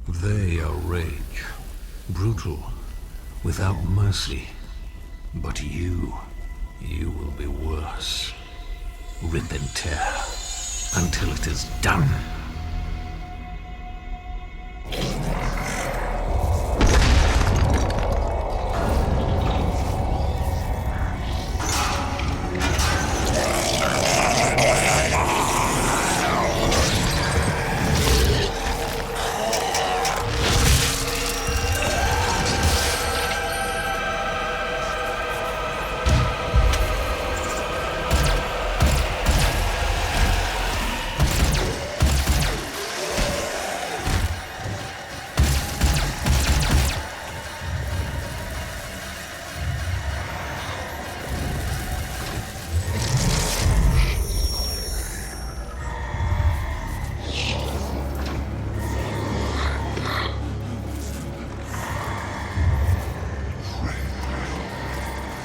They are rage, brutal, without mercy. But you will be worse. Rip and tear, until it is done.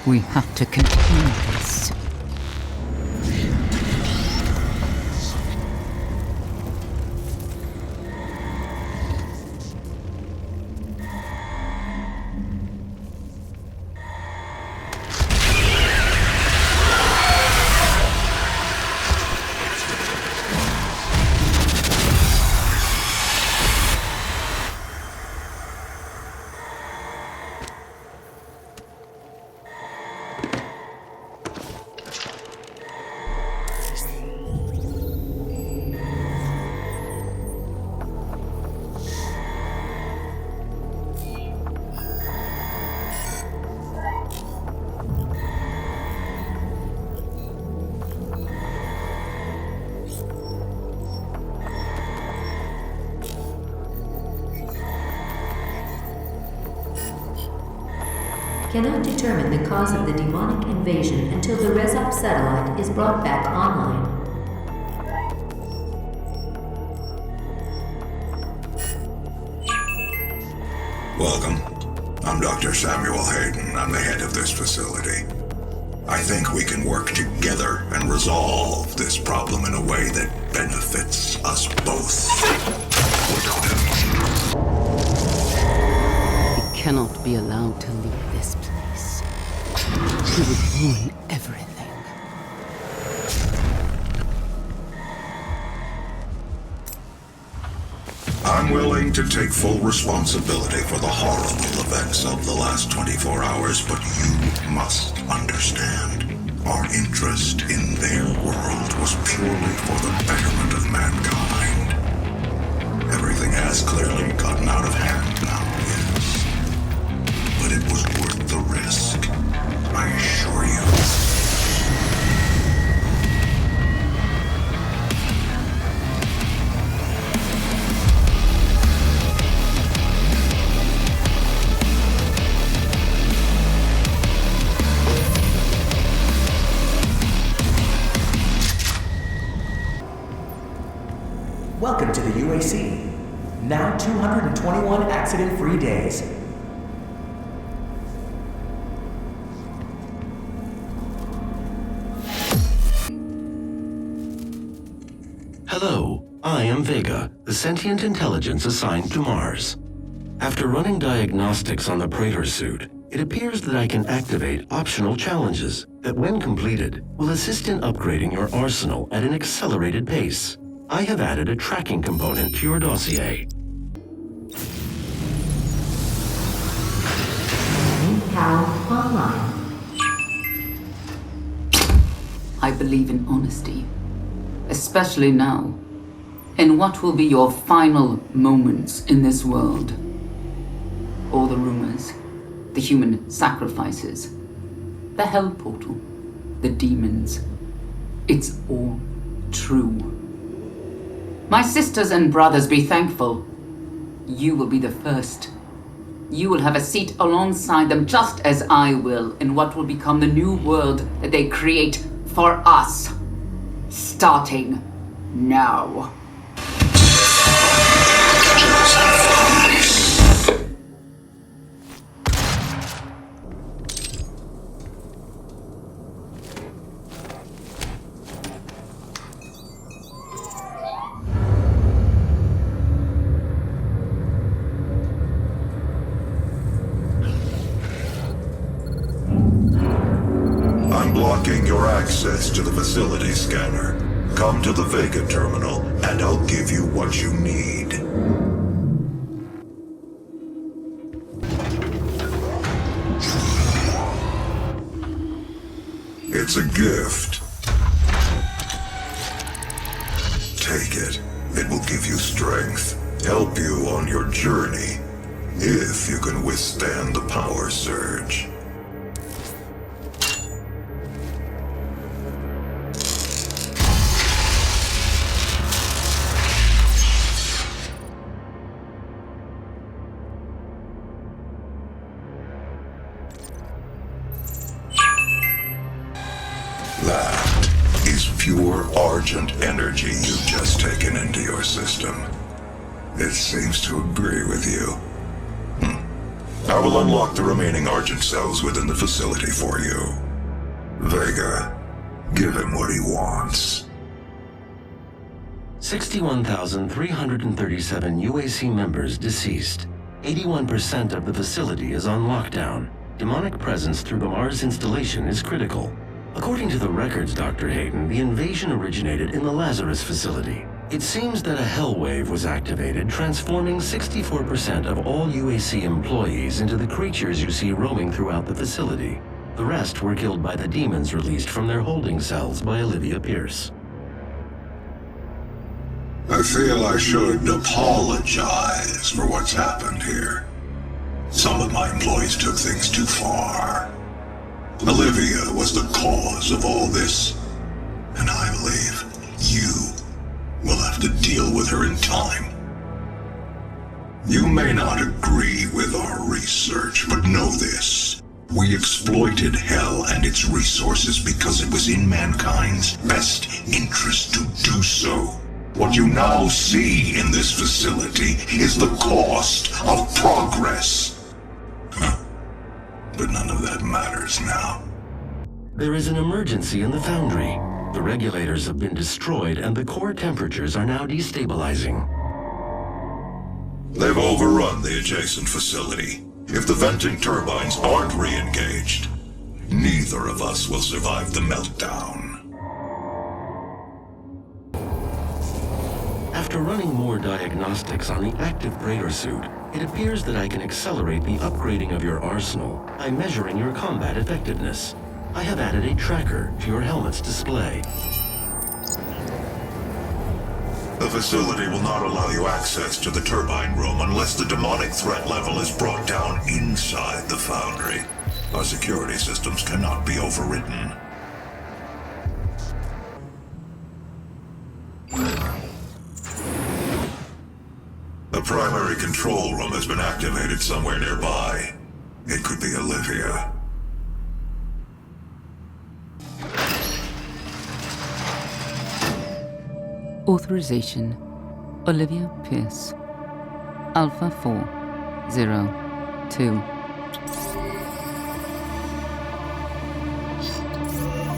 We have to continue this. Cannot determine the cause of the demonic invasion until the Rezop satellite is brought back online. Welcome. I'm Dr. Samuel Hayden. I'm the head of this facility. I think we can work together and resolve this problem in a way that benefits us both. He cannot be allowed to leave this place. He would ruin everything. I'm willing to take full responsibility for the horrible events of the last 24 hours, but you must understand. Our interest in their world was purely for the betterment of mankind. Everything has clearly gotten out of hand now, yes. But it was worth the risk, I assure you. Welcome to the UAC. Now 221 accident-free days. Hello, I am Vega, the sentient intelligence assigned to Mars. After running diagnostics on the Praetor suit, it appears that I can activate optional challenges that, when completed, will assist in upgrading your arsenal at an accelerated pace. I have added a tracking component to your dossier. Power online. I believe in honesty, especially now, in what will be your final moments in this world. All the rumors, the human sacrifices, the hell portal, the demons, it's all true. My sisters and brothers, be thankful. You will be the first. You will have a seat alongside them, just as I will, in what will become the new world that they create for us. Starting now. to the facility scanner. Come to the Vega terminal, and I'll give you what you need. It's a gift. Take it. It will give you strength, help you on your journey, if you can withstand the power surge. That is pure Argent energy you've just taken into your system. It seems to agree with you. I will unlock the remaining Argent cells within the facility for you. Vega, give him what he wants. 61,337 UAC members deceased. 81% of the facility is on lockdown. Demonic presence through the Mars installation is critical. According to the records, Dr. Hayden, the invasion originated in the Lazarus facility. It seems that a hell wave was activated, transforming 64% of all UAC employees into the creatures you see roaming throughout the facility. The rest were killed by the demons released from their holding cells by Olivia Pierce. I feel I should apologize for what's happened here. Some of my employees took things too far. Olivia was the cause of all this, and I believe you will have to deal with her in time. You may not agree with our research, but know this. We exploited Hell and its resources because it was in mankind's best interest to do so. What you now see in this facility is the cost of progress. But none of that matters now. There is an emergency in the foundry. The regulators have been destroyed and the core temperatures are now destabilizing. They've overrun the adjacent facility. If the venting turbines aren't re-engaged, neither of us will survive the meltdown. After running more diagnostics on the active Praetor suit, it appears that I can accelerate the upgrading of your arsenal by measuring your combat effectiveness. I have added a tracker to your helmet's display. The facility will not allow you access to the turbine room unless the demonic threat level is brought down inside the foundry. Our security systems cannot be overridden. The primary control room has been activated somewhere nearby. It could be Olivia. Authorization: Olivia Pierce, Alpha 402.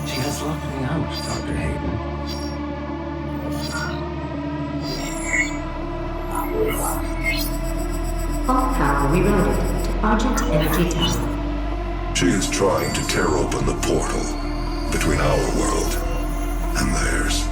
She has locked me out, Dr. Hayden. All power rerouted to Argent Energy Tower. She is trying to tear open the portal between our world and theirs.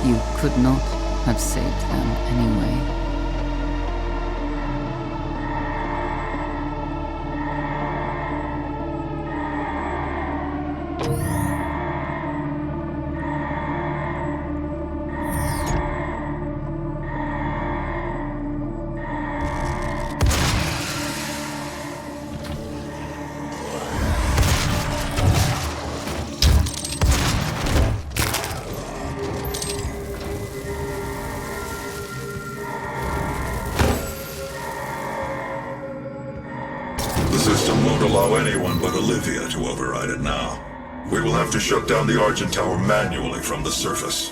You could not have saved them anyway. The system won't allow anyone but Olivia to override it now. We will have to shut down the Argent Tower manually from the surface.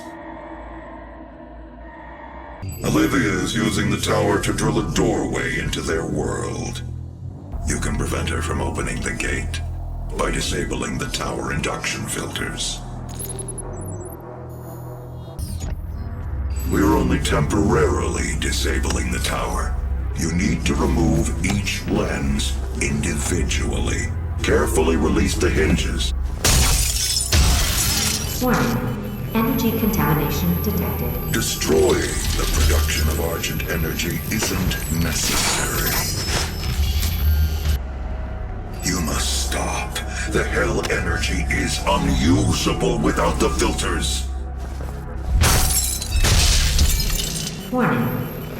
Olivia is using the tower to drill a doorway into their world. You can prevent her from opening the gate by disabling the tower induction filters. We're only temporarily disabling the tower. You need to remove each lens individually. Carefully release the hinges. Warning. Energy contamination detected. Destroying the production of Argent energy isn't necessary. You must stop. The Hell energy is unusable without the filters. Warning.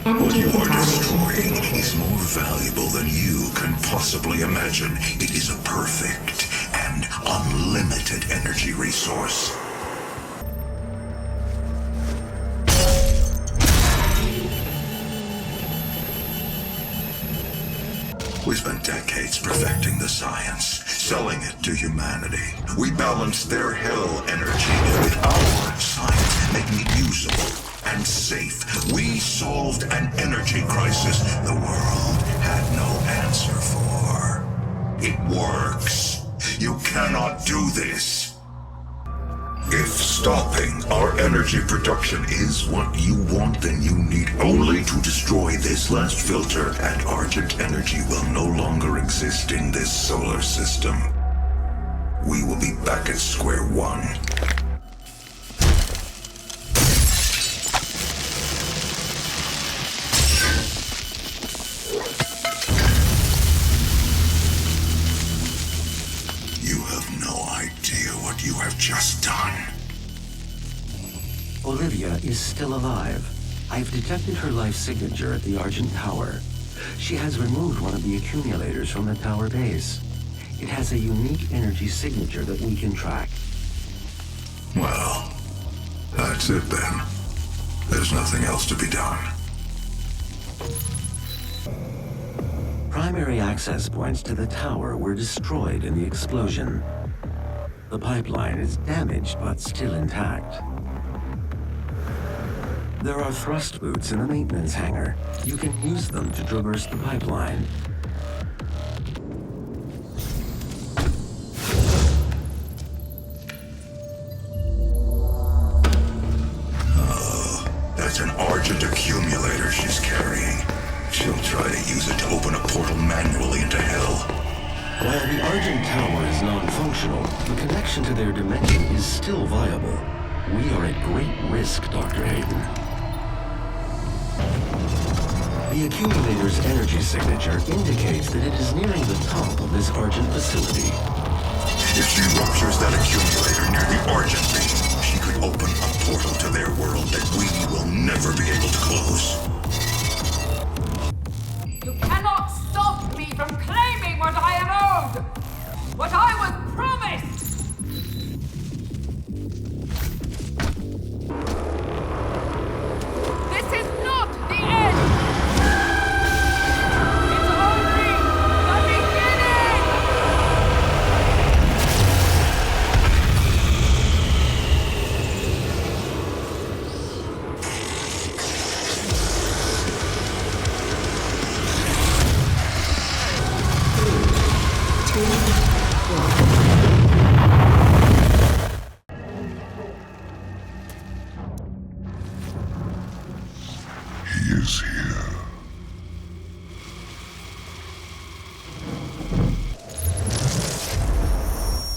What Energy you are contamination destroying detected. is more valuable than you can possibly imagine. It is a perfect and unlimited energy resource. We spent decades perfecting the science, selling it to humanity. We balanced their hell energy with our science, making it usable and safe. We solved an energy crisis the world had no answer for. It works. You cannot do this. If stopping our energy production is what you want, then you need only to destroy this last filter, and Argent energy will no longer exist in this solar system. We will be back at square one. You have no idea what you have just done. Olivia is still alive. I've detected her life signature at the Argent Tower. She has removed one of the accumulators from the tower base. It has a unique energy signature that we can track. Well, that's it then. There's nothing else to be done. Primary access points to the tower were destroyed in the explosion. The pipeline is damaged but still intact. There are thrust boots in the maintenance hangar. You can use them to traverse the pipeline. That's an Argent accumulator she's carrying. She'll try to use it to open a portal manually into Hell. While the Argent Tower is non-functional, the connection to their dimension is still viable. We are at great risk, Dr. Hayden. The accumulator's energy signature indicates that it is nearing the top of this Argent facility. If she ruptures that accumulator near the Argent beam, she could open a portal to their world that we will never be able to close. You cannot stop me from claiming what I am owed! What I was promised! This is not the end! It's only the beginning! He is here.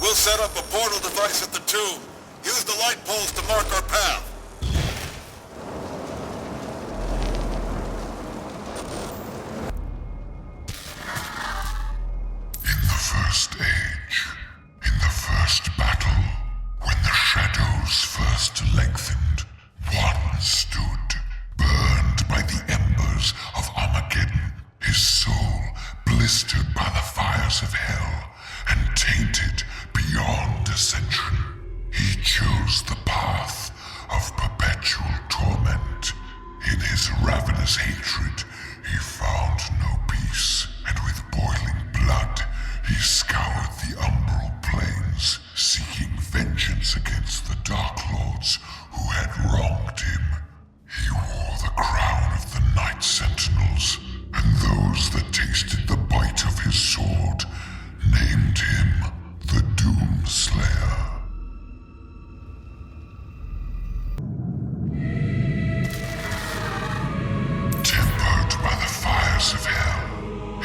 We'll set up a portal device at the tube. Use the light poles to mark our path. In the first age, in the first battle, when the shadows first lengthened, one stood, burned by the embers of Armageddon, his soul blistered by the fires of hell, and tainted beyond ascension. He chose the path of perpetual torment. In his ravenous hatred, he found no peace, and with boiling blood, he scoured the umbral plains, seeking vengeance against the Dark Lords who had wronged him. He wore the crown of the Night Sentinels, and those that tasted the bite of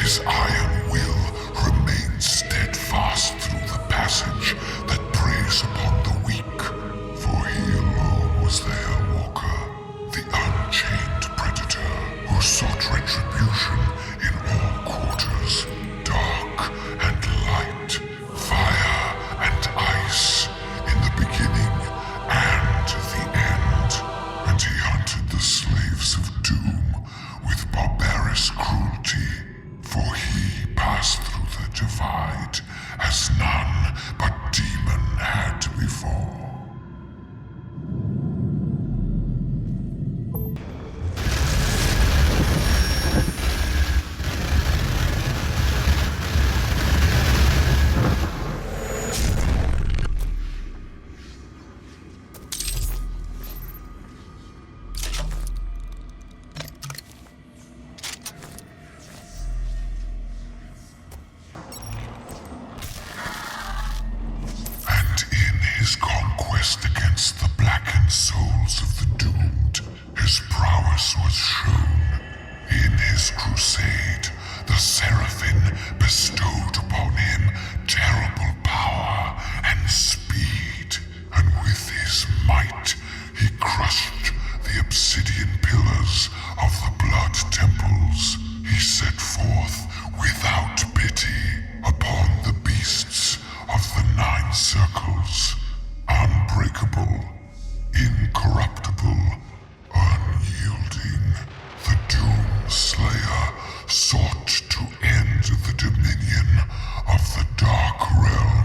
His iron will remains steadfast through the passage that preys upon the weak. For he alone was their walker, the unchained predator who sought retribution in all quarters, dark and light, fire and ice, in the beginning and the end. And he hunted the slaves of doom with barbarous cruelty, for he passed through the divide as none but demon had before. His conquest against the blackened souls of the doomed, his prowess was shown. In his crusade, the Seraphim bestowed upon him terrible power and speed, and with his might, he crushed the obsidian pillars of the blood temples. He set forth without pity upon the beasts of the Nine Circles. Unbreakable, incorruptible, unyielding, the Doom Slayer sought to end the dominion of the Dark Realm.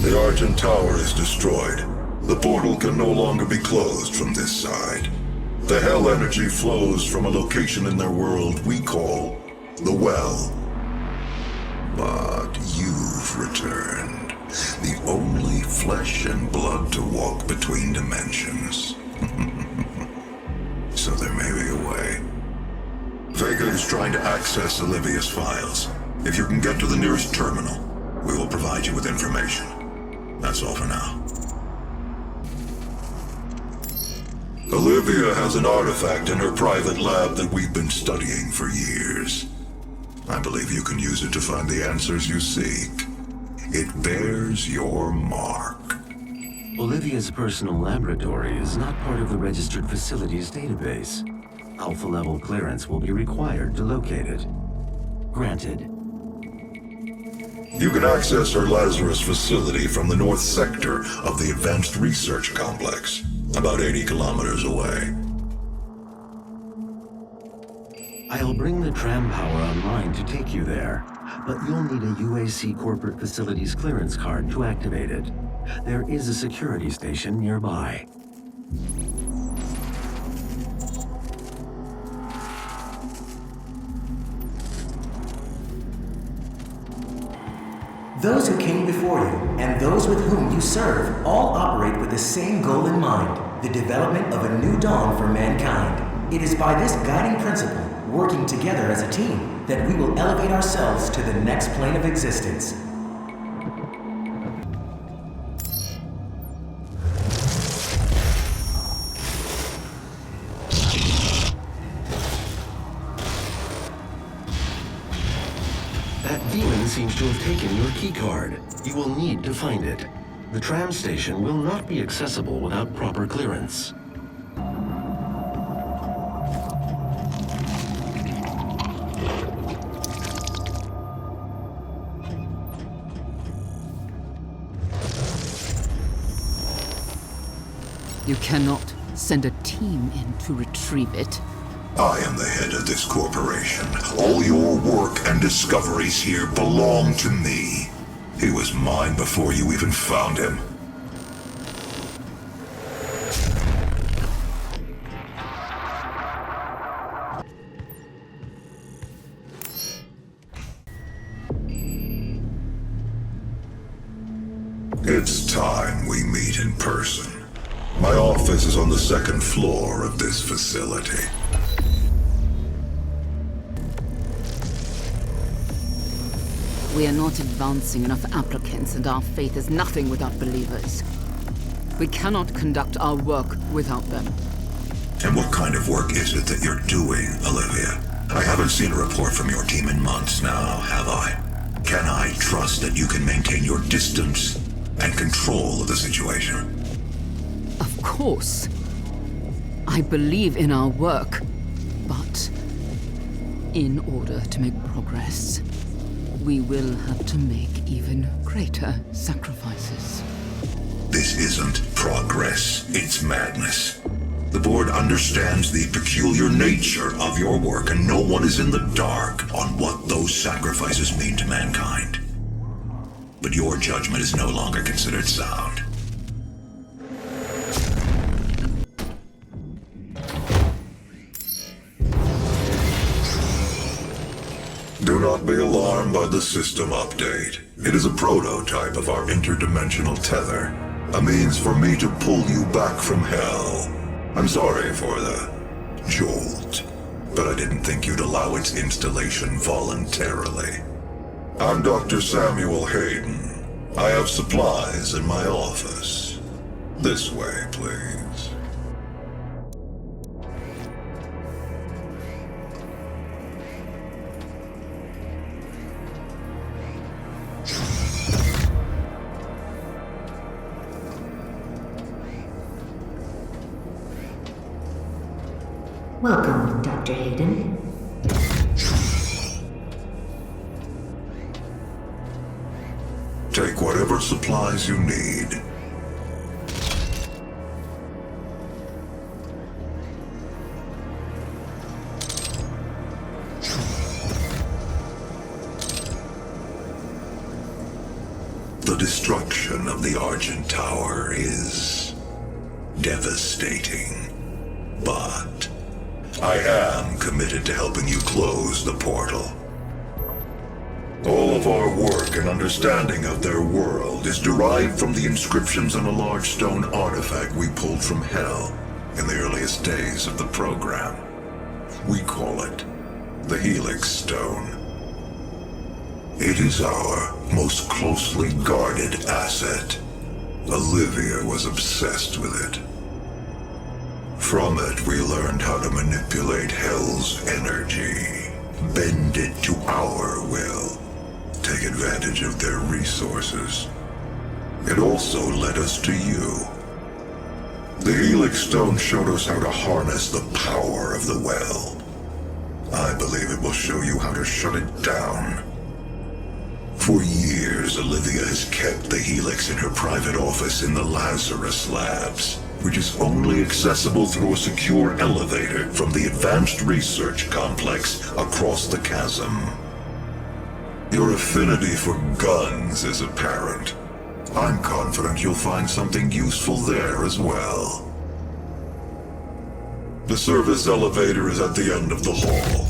The Argent Tower is destroyed. The portal can no longer be closed from this side. The hell energy flows from a location in their world we call the Well. But you've returned. The only flesh and blood to walk between dimensions. So there may be a way. Vega is trying to access Olivia's files. If you can get to the nearest terminal, we will provide you with information. That's all for now. Olivia has an artifact in her private lab that we've been studying for years. I believe you can use it to find the answers you seek. It bears your mark. Olivia's personal laboratory is not part of the registered facilities database. Alpha-level clearance will be required to locate it. Granted. You can access her Lazarus facility from the north sector of the Advanced Research Complex, about 80 kilometers away. I'll bring the tram power online to take you there, but you'll need a UAC corporate facilities clearance card to activate it. There is a security station nearby. Those who came before you and those with whom you serve all operate with the same goal in mind, the development of a new dawn for mankind. It is by this guiding principle, working together as a team, that we will elevate ourselves to the next plane of existence. That demon seems to have taken your keycard. You will need to find it. The tram station will not be accessible without proper clearance. You cannot send a team in to retrieve it. I am the head of this corporation. All your work and discoveries here belong to me. He was mine before you even found him. It's time we meet in person. My office is on the second floor of this facility. We are not advancing enough applicants, and our faith is nothing without believers. We cannot conduct our work without them. And what kind of work is it that you're doing, Olivia? I haven't seen a report from your team in months now, have I? Can I trust that you can maintain your distance and control of the situation? Of course. I believe in our work, but in order to make progress, we will have to make even greater sacrifices. This isn't progress, it's madness. The board understands the peculiar nature of your work, and no one is in the dark on what those sacrifices mean to mankind. But your judgment is no longer considered sound. Do not be alarmed by the system update. It is a prototype of our interdimensional tether, a means for me to pull you back from hell. I'm sorry for the jolt, but I didn't think you'd allow its installation voluntarily. I'm Dr. Samuel Hayden. I have supplies in my office. This way, please. Welcome, Dr. Hayden. Take whatever supplies you need. The destruction of the Argent Tower is devastating, but I am committed to helping you close the portal. All of our work and understanding of their world is derived from the inscriptions on a large stone artifact we pulled from Hell in the earliest days of the program. We call it the Helix Stone. It is our most closely guarded asset. Olivia was obsessed with it. From it, we learned how to manipulate Hell's energy, bend it to our will, take advantage of their resources. It also led us to you. The Helix Stone showed us how to harness the power of the well. I believe it will show you how to shut it down. For years, Olivia has kept the Helix in her private office in the Lazarus Labs, which is only accessible through a secure elevator from the Advanced Research Complex across the chasm. Your affinity for guns is apparent. I'm confident you'll find something useful there as well. The service elevator is at the end of the hall.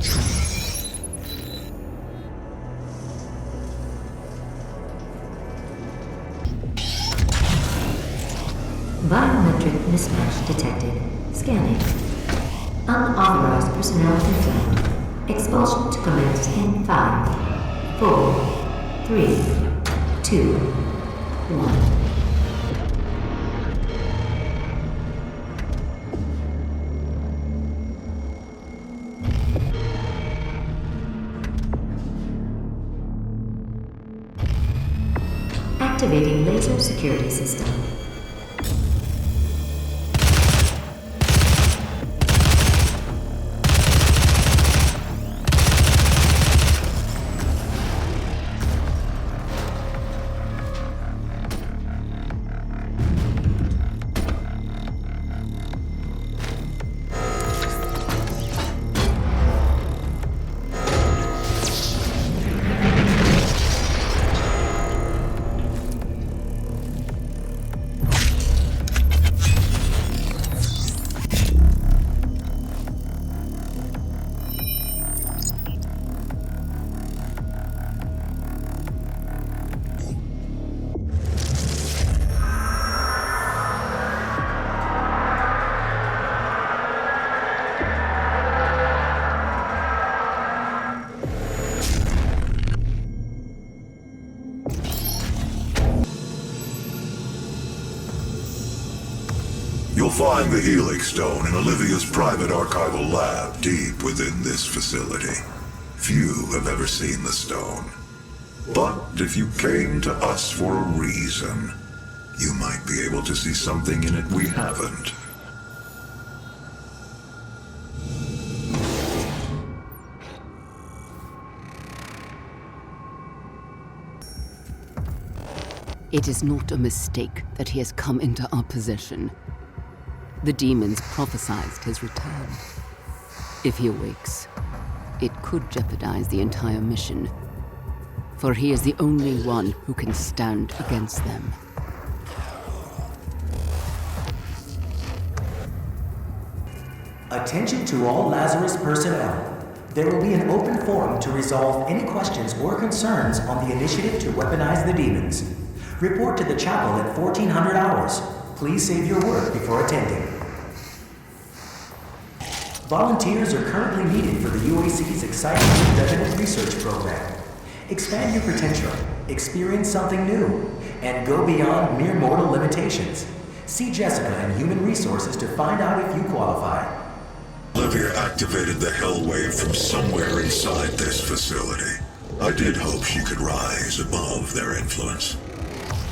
Biometric mismatch detected. Scanning. Unauthorized personnel confirmed. Expulsion to commence in 5, 4, 3, 2, 1. Activating laser security system. You'll find the Helix Stone in Olivia's private archival lab deep within this facility. Few have ever seen the stone. But if you came to us for a reason, you might be able to see something in it we haven't. It is not a mistake that he has come into our possession. The demons prophesied his return. If he awakes, it could jeopardize the entire mission, for he is the only one who can stand against them. Attention to all Lazarus personnel. There will be an open forum to resolve any questions or concerns on the initiative to weaponize the demons. Report to the chapel at 1400 hours. Please save your word before attending. Volunteers are currently needed for the UAC's exciting revenant research program. Expand your potential, experience something new, and go beyond mere mortal limitations. See Jessica in Human Resources to find out if you qualify. Olivia activated the Hell Wave from somewhere inside this facility. I did hope she could rise above their influence.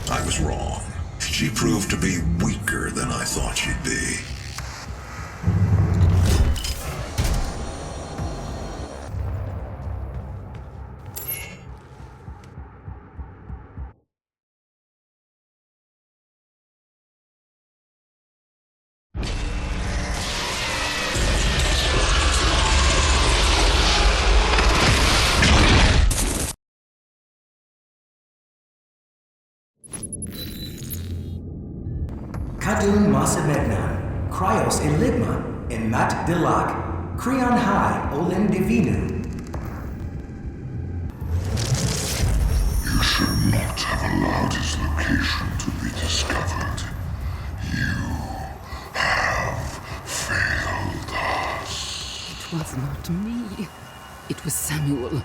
I was wrong. She proved to be weaker than I thought she'd be. Kadun Masamegnan, Kryos Eligma, and Mat Dilak, Creon High, Olim Divinu. You should not have allowed his location to be discovered. You have failed us. It was not me. It was Samuel.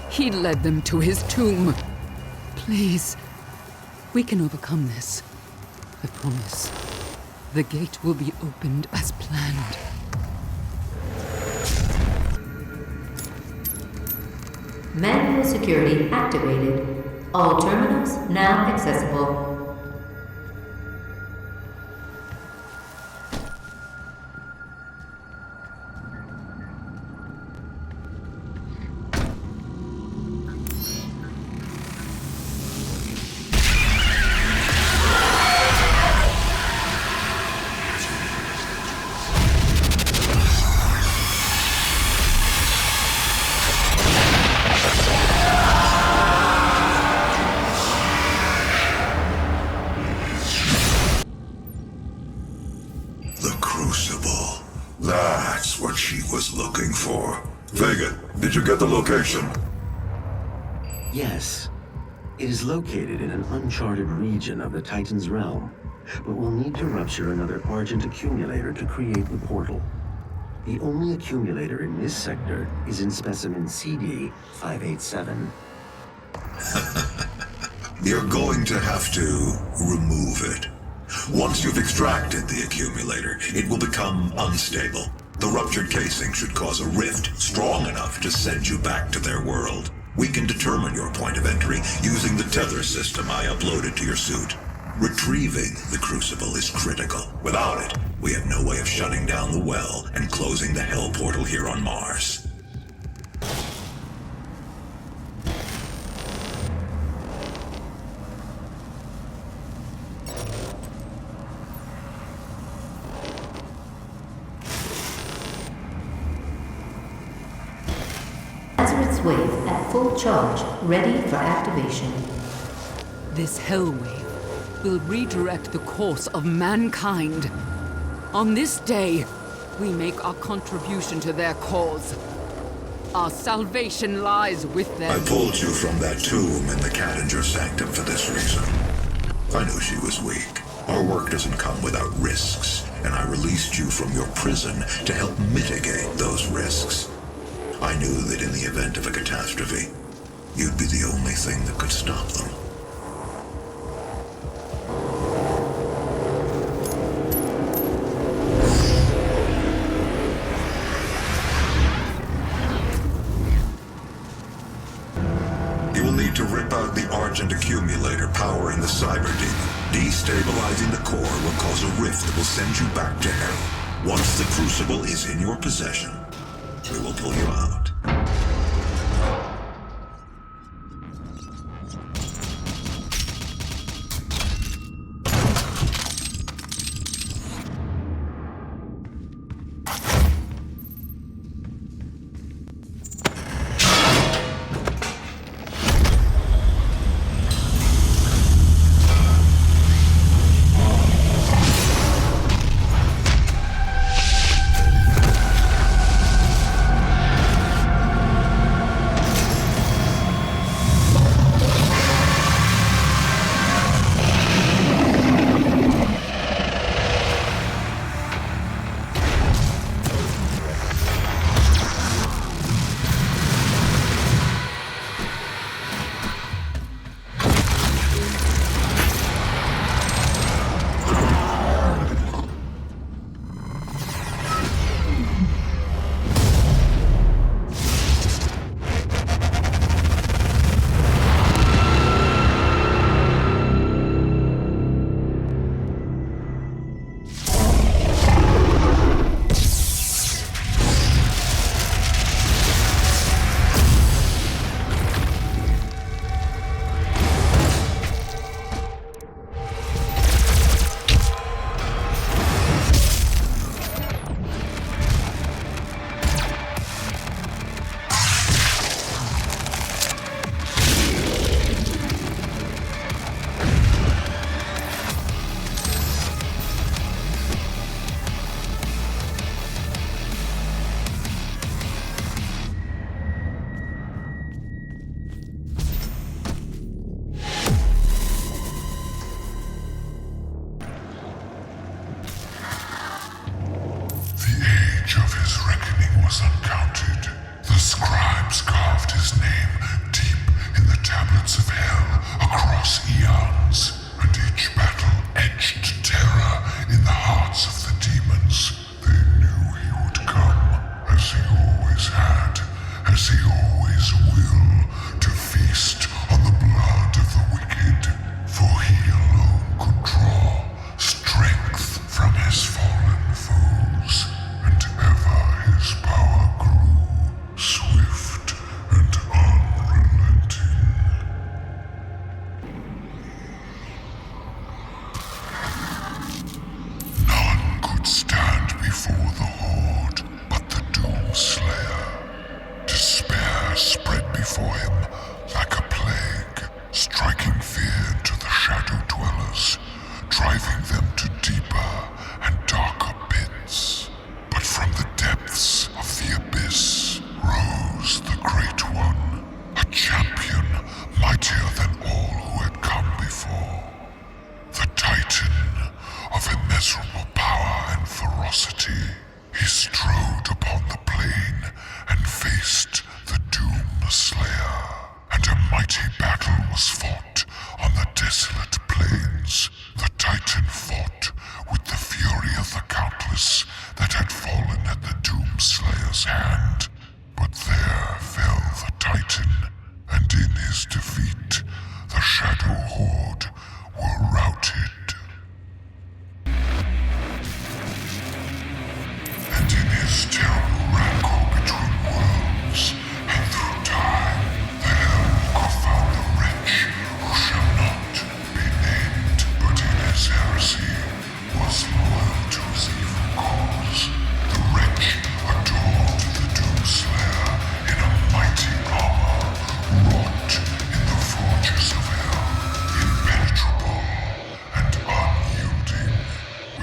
He led them to his tomb. Please, we can overcome this. I promise. The gate will be opened as planned. Manual security activated. All terminals now accessible. The Crucible. That's what she was looking for. Vega, did you get the location? Yes. It is located in an uncharted region of the Titan's realm, but we'll need to rupture another Argent accumulator to create the portal. The only accumulator in this sector is in specimen CD-587. You're going to have to remove it. Once you've extracted the accumulator, it will become unstable. The ruptured casing should cause a rift strong enough to send you back to their world. We can determine your point of entry using the tether system I uploaded to your suit. Retrieving the Crucible is critical. Without it, we have no way of shutting down the well and closing the Hell Portal here on Mars. Lazarus Wave at full charge, ready for activation. This Hell Wave will redirect the course of mankind. On this day, we make our contribution to their cause. Our salvation lies with them. I pulled you from that tomb in the Cattinger Sanctum for this reason. I knew she was weak. Our work doesn't come without risks, and I released you from your prison to help mitigate those risks. I knew that in the event of a catastrophe, you'd be the only thing that could stop them. accumulator powering the cyber demon. Destabilizing the core will cause a rift that will send you back to hell. Once the crucible is in your possession, we will pull you out.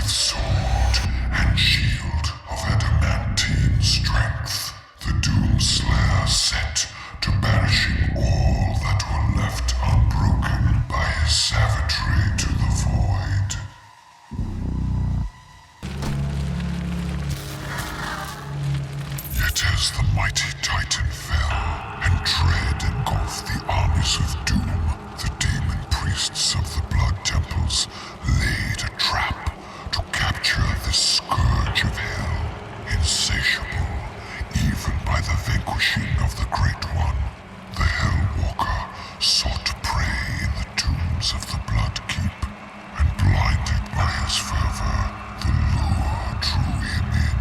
Sword and shield of adamantine strength. pious fervor, the lure drew him in.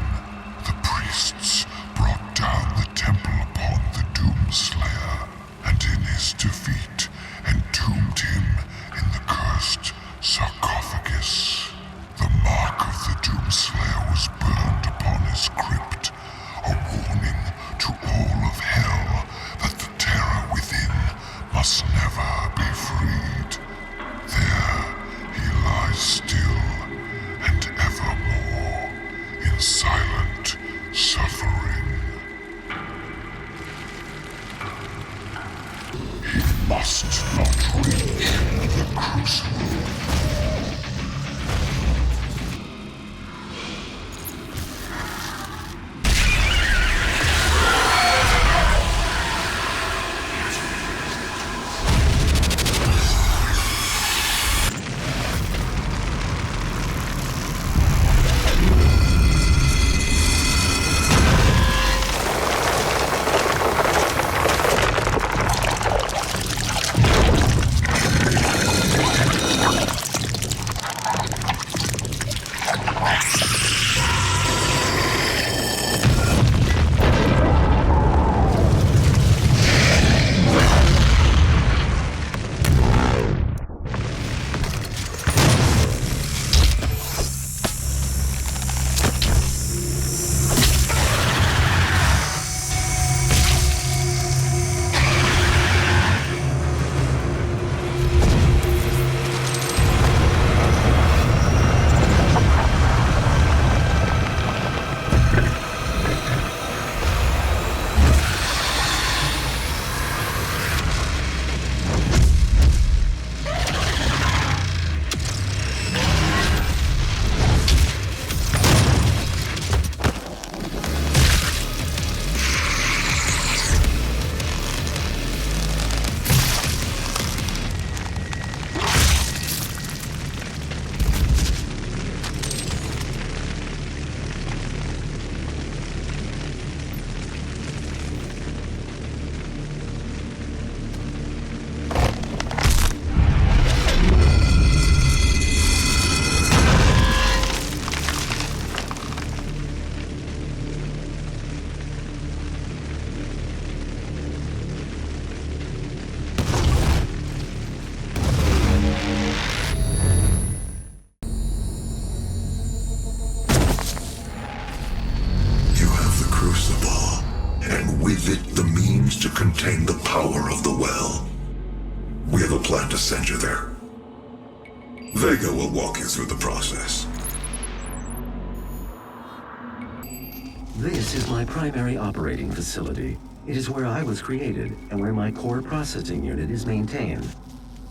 The priests brought down the temple upon the Doomslayer, and in his defeat entombed him in the cursed sarcophagus. The mark of the Doomslayer was burned upon his crypt, a warning to all of hell that the terror within must never be freed. There he lies still and evermore in silent suffering. He must not reach the crucible. Contain the power of the well. We have a plan to send you there. Vega will walk you through the process. This is my primary operating facility. It is where I was created and where my core processing unit is maintained.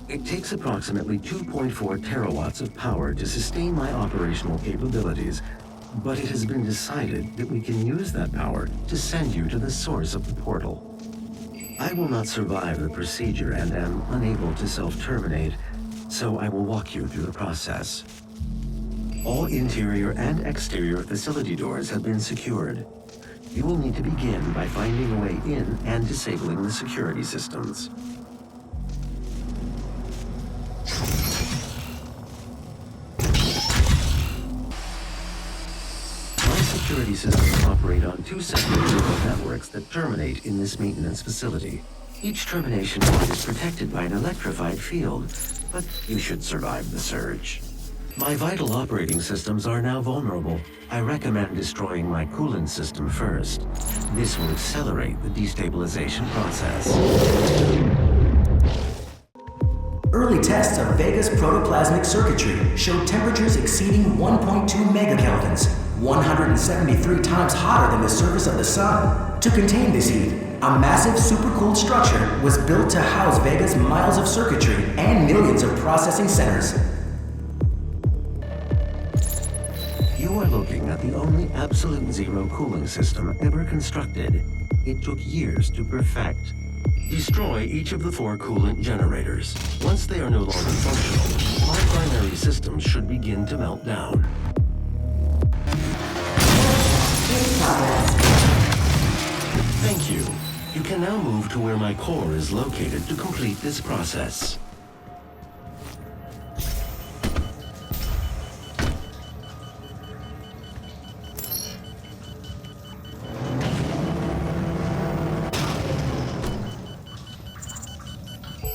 It takes approximately 2.4 terawatts of power to sustain my operational capabilities, but it has been decided that we can use that power to send you to the source of the portal. I will not survive the procedure and am unable to self-terminate, so I will walk you through the process. All interior and exterior facility doors have been secured. You will need to begin by finding a way in and disabling the security systems. Security systems operate on two separate neural networks that terminate in this maintenance facility. Each termination point is protected by an electrified field, but you should survive the surge. My vital operating systems are now vulnerable. I recommend destroying my coolant system first. This will accelerate the destabilization process. Early tests of Vega's protoplasmic circuitry showed temperatures exceeding 1.2 megakelvins, 173 times hotter than the surface of the sun. To contain this heat, a massive supercooled structure was built to house Vega's miles of circuitry and millions of processing centers. You are looking at the only absolute zero cooling system ever constructed. It took years to perfect. Destroy each of the 4 coolant generators. Once they are no longer functional, my primary systems should begin to melt down. Thank you. You can now move to where my core is located to complete this process.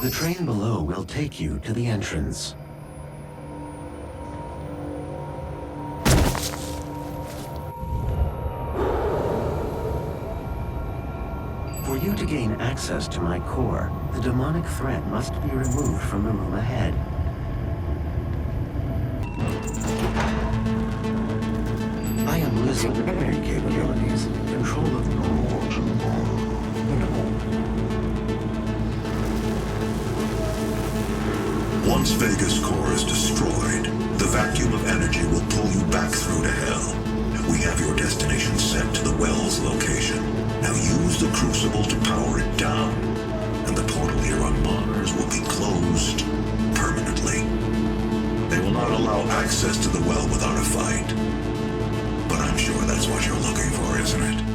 The train below will take you to the entrance. For you to gain access to my core, the demonic threat must be removed from the room ahead. I am losing memory capabilities. Control of minimal. Once Vega's core is destroyed, the vacuum of energy will pull you back through to hell. We have your destination set to the well's location. Now use the crucible to power it down, and the portal here on Mars will be closed permanently. They will not allow access to the well without a fight. But I'm sure that's what you're looking for, isn't it?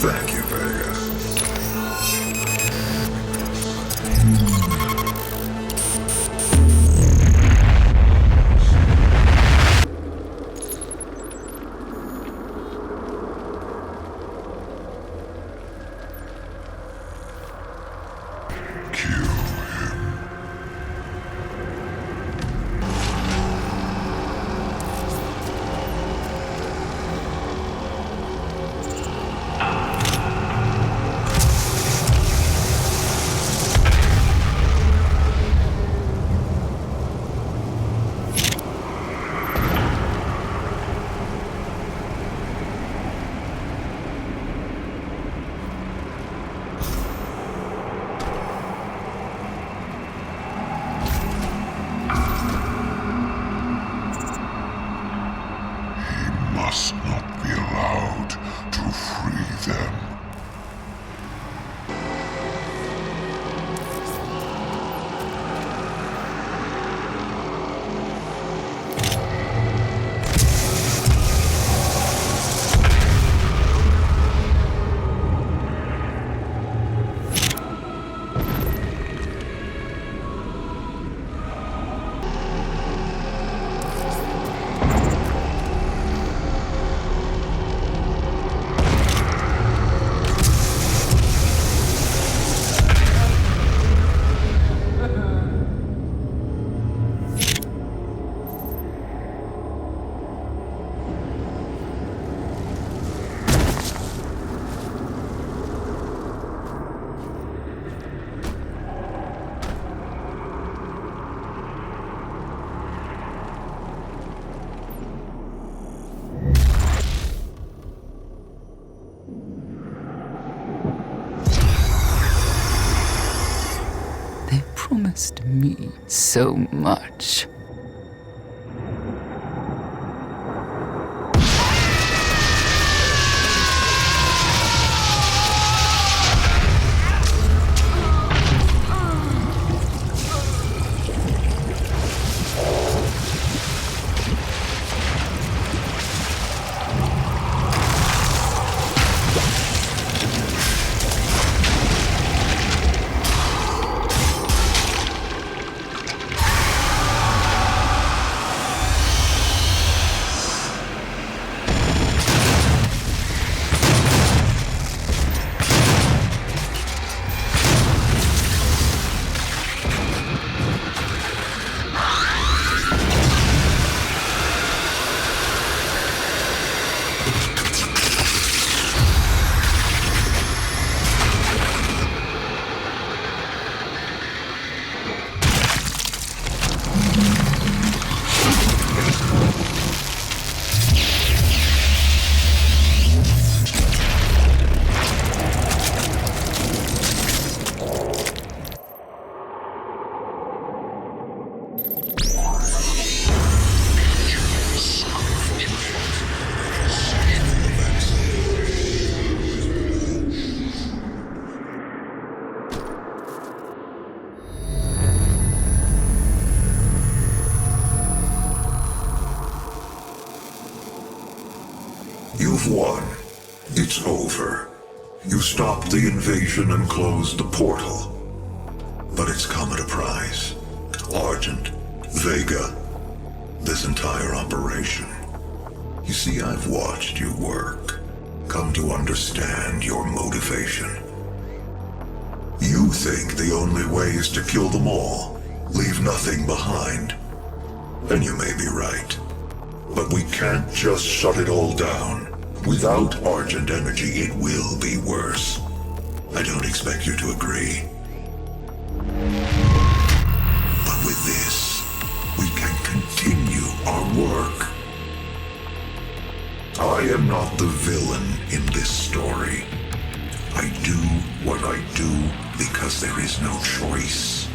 Thank you, Vega. Must not be allowed to free them. Promised me so much. It's over. You stopped the invasion and closed the portal. But it's come at a price. Argent, Vega, this entire operation. You see, I've watched you work, come to understand your motivation. You think the only way is to kill them all, leave nothing behind. And you may be right. But we can't just shut it all down. Without Argent energy, it will be worse. I don't expect you to agree. But with this, we can continue our work. I am not the villain in this story. I do what I do because there is no choice.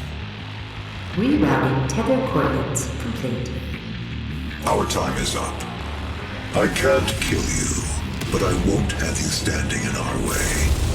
Rerouting tether coordinates complete. Our time is up. I can't kill you, but I won't have you standing in our way.